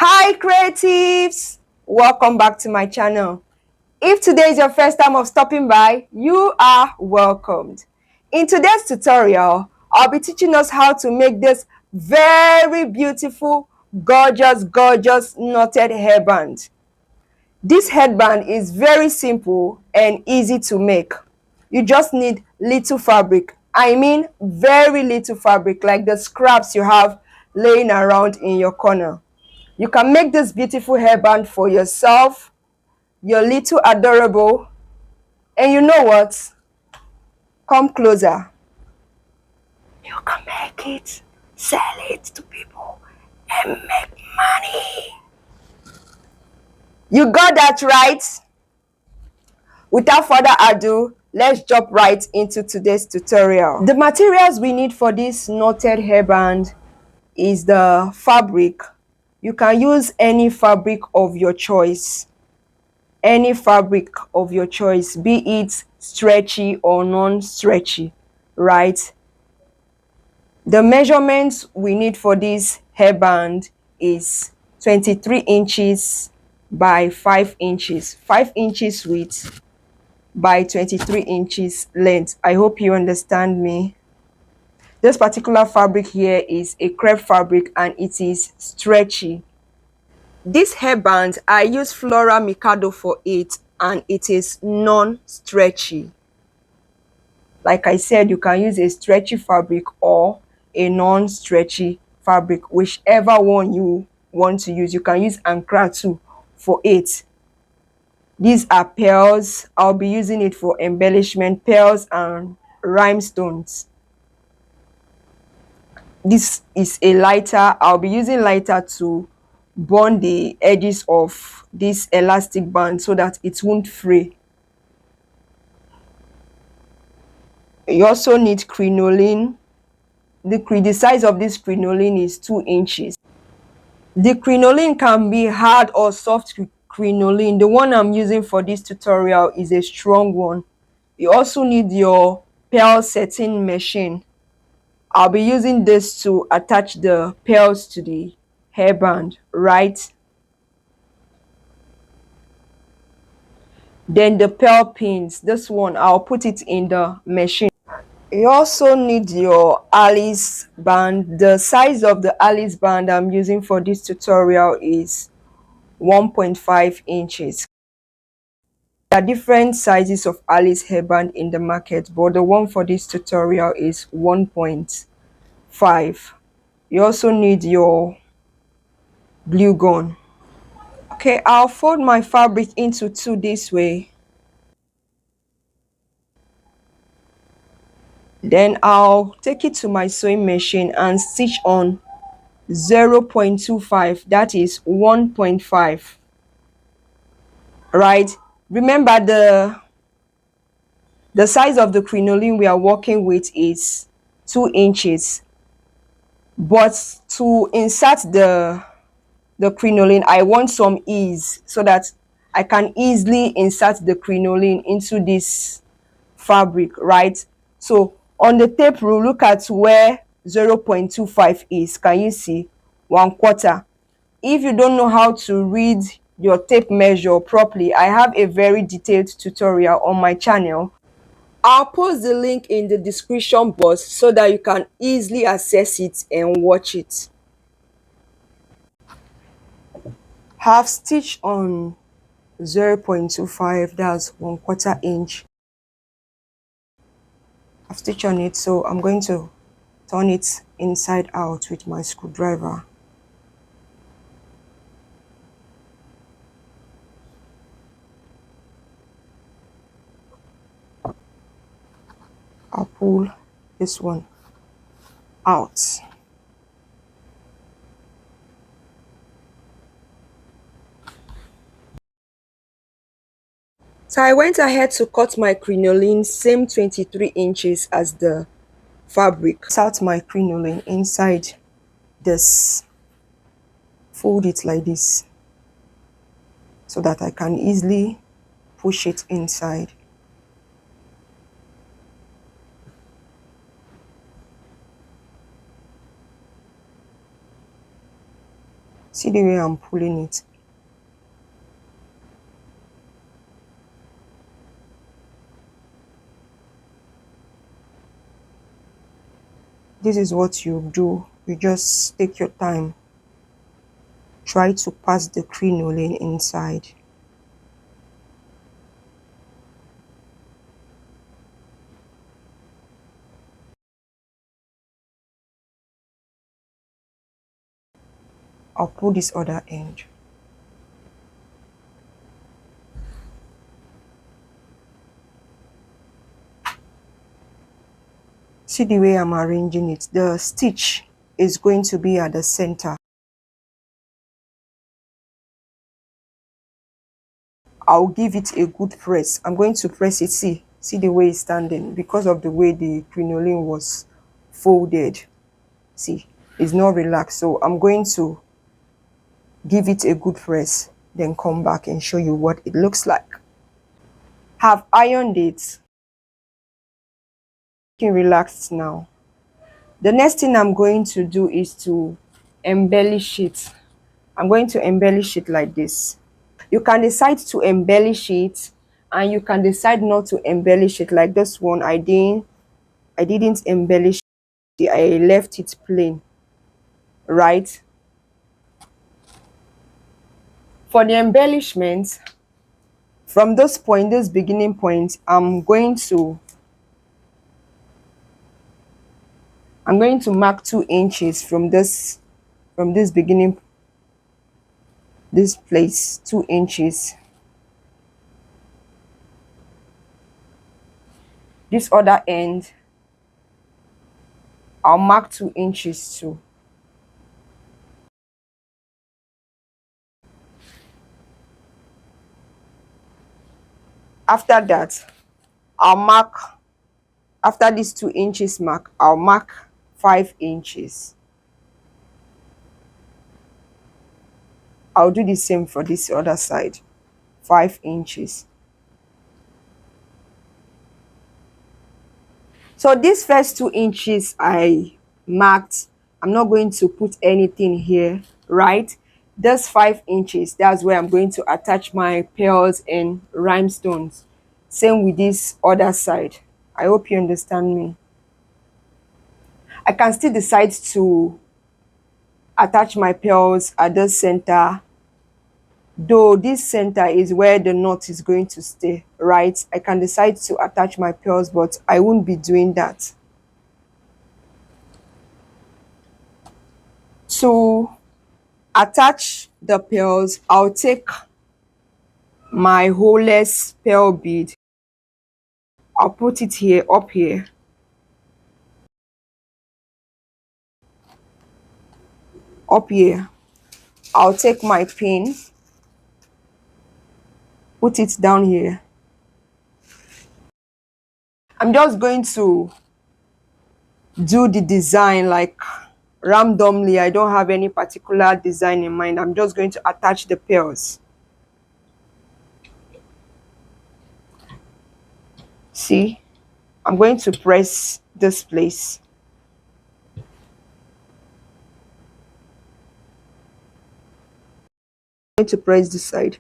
Hi creatives, welcome back to my channel. If today is your first time of stopping by, you are welcomed. In today's tutorial, I'll be teaching us how to make this very beautiful, gorgeous knotted hairband. This headband is very simple and easy to make. You just need little fabric. I mean very little fabric, like the scraps you have laying around in your corner. You can make this beautiful hairband for yourself, your little adorable, and you know what? Come closer. You can make it, sell it to people, and make money. You got that right? Without further ado, let's jump right into today's tutorial. The materials we need for this knotted hairband is the fabric. You can use any fabric of your choice. Any fabric of your choice, be it stretchy or non-stretchy, right? The measurements we need for this hairband is 23 inches by 5 inches, 5 inches width by 23 inches length. I hope you understand me. This particular fabric here is a crepe fabric and it is stretchy. This hairband, I use Flora Mikado for it and it is non-stretchy. Like I said, you can use a stretchy fabric or a non-stretchy fabric, whichever one you want to use. You can use ankara too for it. These are pearls. I'll be using it for embellishment, pearls and rhinestones. This is a lighter. I'll be using lighter to bond the edges of this elastic band so that it won't fray. You also need crinoline. The size of this crinoline is 2 inches. The crinoline can be hard or soft crinoline. The one I'm using for this tutorial is a strong one. You also need your pearl setting machine. I'll be using this to attach the pearls to the hairband, right? Then the pearl pins, this one I'll put it in the machine. You also need your Alice band. The size of the Alice band I'm using for this tutorial is 1.5 inches. There are different sizes of Alice hairband in the market, but the one for this tutorial is 1.5. You also need your glue gun. Okay, I'll fold my fabric into two this way. Then I'll take it to my sewing machine and stitch on 0.25, that is 1.5, right? Remember the size of the crinoline we are working with is 2 inches, but to insert the crinoline I want some ease so that I can easily insert the crinoline into this fabric, right? So on the tape rule, look at where 0.25 is. Can you see? 1/4. If you don't know how to read your tape measure properly, I have a very detailed tutorial on my channel. I'll post the link in the description box so that you can easily access it and watch it. Half stitch on 0.25, that's 1/4 inch. I've stitched on it, so I'm going to turn it inside out with my screwdriver. I'll pull this one out. So I went ahead to cut my crinoline same 23 inches as the fabric. Insert my crinoline inside this. Fold it like this so that I can easily push it inside. See the way I'm pulling it. This is what you do. You just take your time. Try to pass the crinoline inside. I'll pull this other end. See the way I'm arranging it. The stitch is going to be at the center. I'll give it a good press. I'm going to press it. See the way it's standing because of the way the crinoline was folded. See, it's not relaxed. So I'm going to give it a good press, then come back and show you what it looks like. Have ironed it. Looking relaxed now. The next thing I'm going to do is to embellish it. I'm going to embellish it like this. You can decide to embellish it and you can decide not to embellish it. Like this one, I didn't embellish it. I left it plain, right? For the embellishment, from this point, this beginning point, I'm going to mark 2 inches from this beginning, this place, 2 inches. This other end, I'll mark 2 inches too. After that, I'll mark, after this 2 inches mark, I'll mark 5 inches. I'll do the same for this other side, 5 inches. So these first 2 inches I marked, I'm not going to put anything here, right? This 5 inches, that's where I'm going to attach my pearls and rhinestones. Same with this other side. I hope you understand me. I can still decide to attach my pearls at the center, though this center is where the knot is going to stay, right? I can decide to attach my pearls, but I won't be doing that. To attach the pearls, I'll take my holeless pearl bead. I'll put it here, up here. Up here. I'll take my pin, put it down here. I'm just going to do the design like randomly. I don't have any particular design in mind. I'm just going to attach the pearls. See, I'm going to press this place. I'm going to press this side,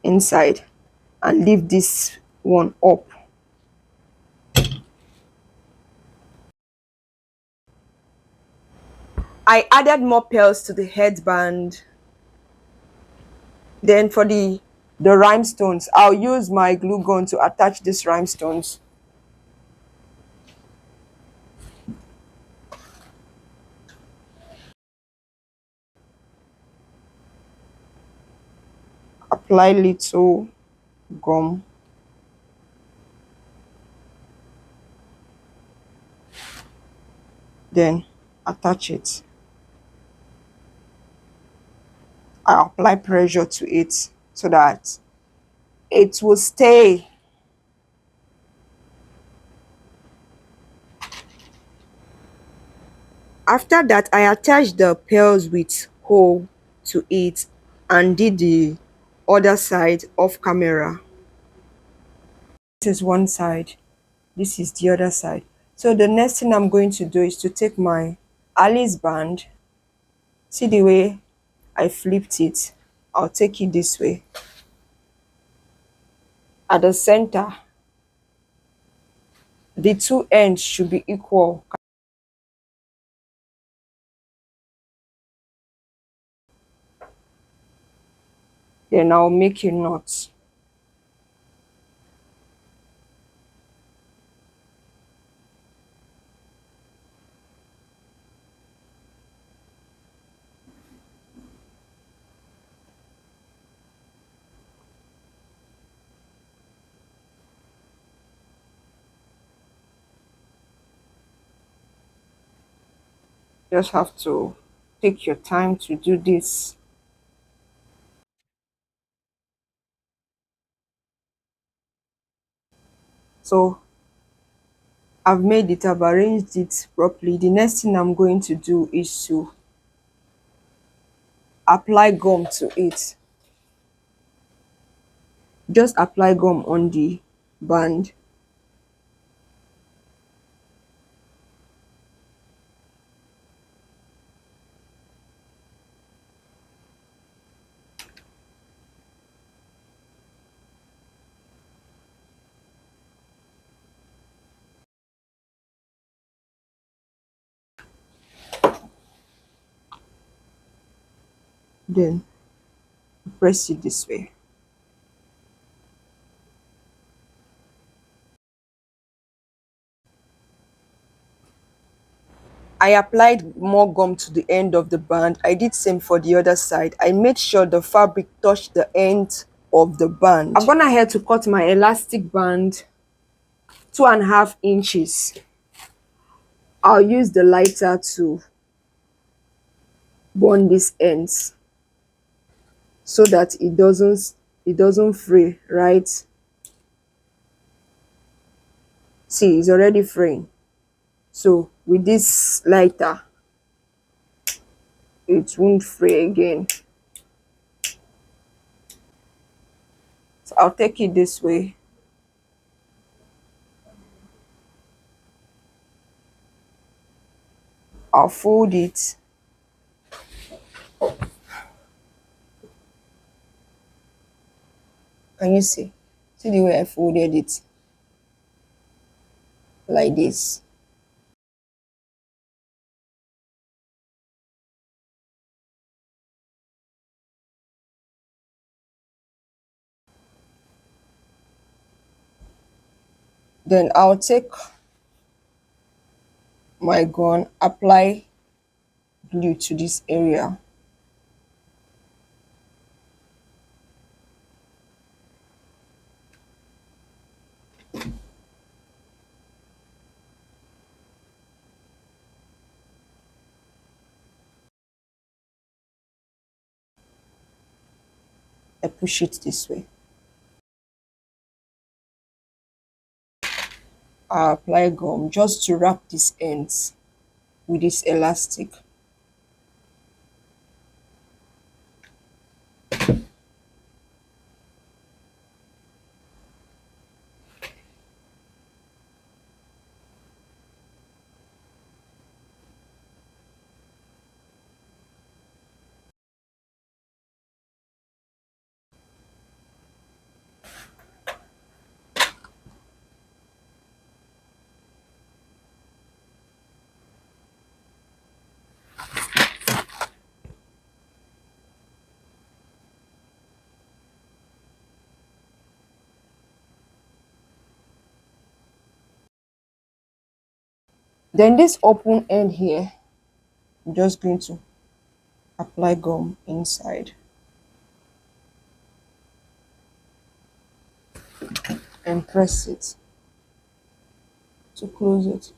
inside, and leave this one up. I added more pearls to the headband. Then for the rhinestones, I'll use my glue gun to attach these rhinestones. Apply little gum. Then attach it. I apply pressure to it so that it will stay. After that, I attached the pearls with hole to it and did the other side off camera. This is one side, this is the other side. So the next thing I'm going to do is to take my Alice band. See the way I flipped it. I'll take it this way. At the center, the two ends should be equal. Then I'll make a knot. Just have to take your time to do this. So I've made it, I've arranged it properly. The next thing I'm going to do is to apply gum to it. Just apply gum on the band. Then press it this way. I applied more gum to the end of the band. I did same for the other side. I made sure the fabric touched the end of the band. I've gone ahead to cut my elastic band 2.5 inches. I'll use the lighter to burn these ends so that it doesn't fray, right? See, it's already fraying. So with this lighter, it won't fray again. So I'll take it this way. I'll fold it. Can you see? See the way I folded it? Like this. Then I'll take my gun, apply glue to this area. I push it this way. I apply gum just to wrap these ends with this elastic. Then this open end here, I'm just going to apply gum inside and press it to close it.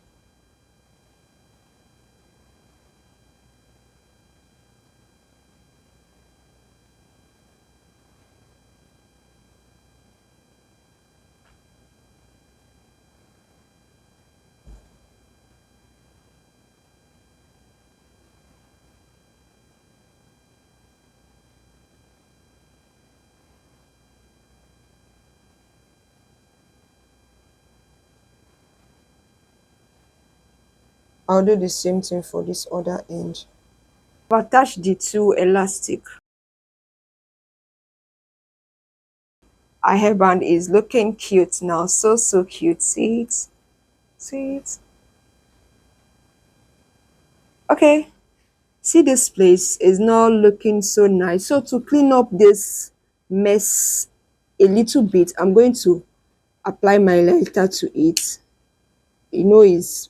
I'll do the same thing for this other end. Attach the two elastic. Our hairband is looking cute now. So cute. See it? See it? Okay. See, this place is now looking so nice. So to clean up this mess a little bit, I'm going to apply my lighter to it. You know, it's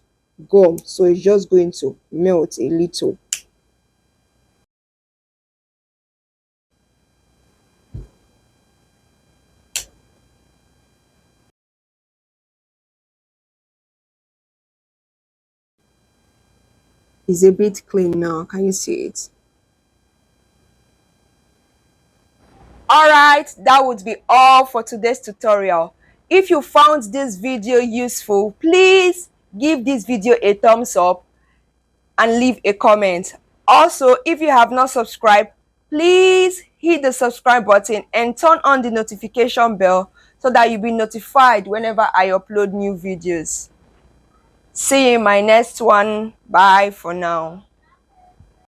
gum, so it's just going to melt a little. It's a bit clean now. Can you see it? Alright, that would be all for today's tutorial. If you found this video useful, please give this video a thumbs up and leave a comment. Also, if you have not subscribed, please hit the subscribe button and turn on the notification bell so that you'll be notified whenever I upload new videos. See you in my next one. Bye for now.